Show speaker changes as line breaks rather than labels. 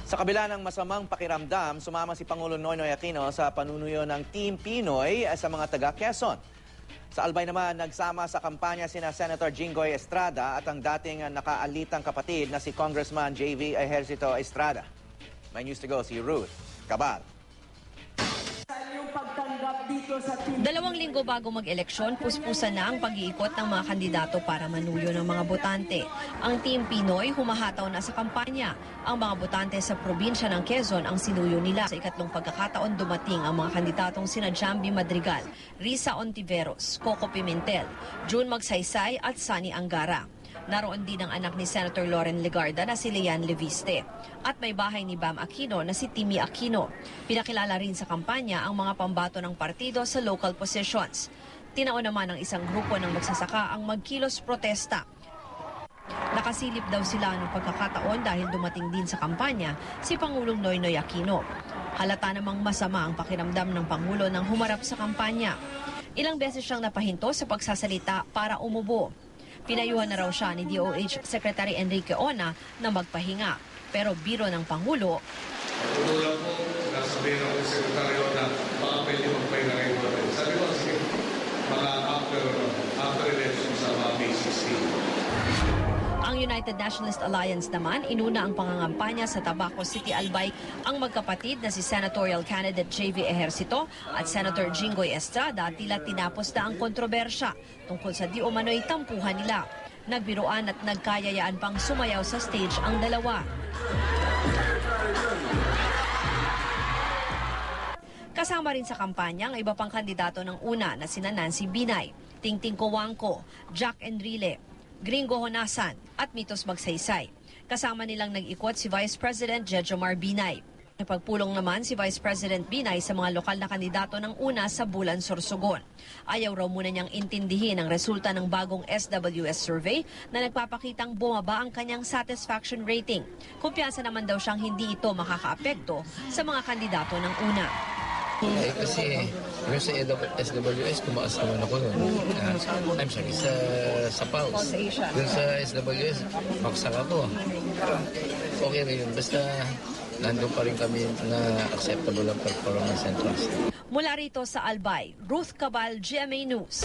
Sa kabila ng masamang pakiramdam, sumama si Pangulong Noynoy Aquino sa panunuyo ng Team Pinoy sa mga taga-Quezon. Sa Albay naman, nagsama sa kampanya sina Senator Jinggoy Estrada at ang dating nakaalitang kapatid na si Congressman J.V. Ejercito Estrada. May news to go si Ruth Cabal.
2 linggo bago mag-eleksyon, puspusan na ang pag-iikot ng mga kandidato para manuyo ng mga botante. Ang Team Pinoy humahataw na sa kampanya. Ang mga botante sa probinsya ng Quezon ang sinuyo nila. Sa ikatlong pagkakataon dumating ang mga kandidatong sina Jambi Madrigal, Risa Ontiveros, Coco Pimentel, June Magsaysay at Sunny Angara. Naroon din ang anak ni Senator Loren Legarda na si Leanne Leviste. At may bahay ni Bam Aquino na si Timmy Aquino. Pinakilala rin sa kampanya ang mga pambato ng partido sa local positions. Tinaon naman ng isang grupo ng magsasaka ang magkilos protesta. Nakasilip daw sila ng pagkakataon dahil dumating din sa kampanya si Pangulong Noynoy Aquino. Halata namang masama ang pakiramdam ng Pangulo nang humarap sa kampanya. Ilang beses siyang napahinto sa pagsasalita para umubo. Pinayuhan na raw siya ni DOH Secretary Enrique Ona na magpahinga. Pero biro ng Pangulo,
Tulad po, nasabihin ako ng Secretary Ona, baka pwede magpahinga kayo natin. Sabi ko, sige, mga after election sa mga May 16.
ang United Nationalist Alliance naman, inuna ang pangangampanya sa Tabaco City, Albay ang magkapatid na si Senatorial Candidate J.V. Ejercito at Senator Jinggoy Estrada. Tila tinapos na ang kontrobersya tungkol sa di umano'y tampuhan nila. Nagbiruan at nagkayayaan pang sumayaw sa stage ang dalawa. Kasama rin sa kampanya ang iba pang kandidato ng una na sina Nancy Binay, Tingting Cojuangco, Jack Enrile, Gringo Honasan at Mitos Magsaysay. Kasama nilang nag-ikot si Vice President Jejomar Binay. Nagpagpulong naman si Vice President Binay sa mga lokal na kandidato ng una sa Bulan, Sorsogon. Ayaw raw muna niyang intindihin ang resulta ng bagong SWS survey na nagpapakitang bumaba ang kanyang satisfaction rating. Kumpiyansa naman daw siyang hindi ito makakaapekto sa mga kandidato ng una.
Kasi yung sa SWS, tumaas naman ako nun. I'm sorry, sa PALS. Yung sa SWS, maksak ako. Okay rin yun. Basta nandun pa rin kami na acceptable ang performance and trust.
Mula rito sa Albay, Ruth Cabal, GMA News.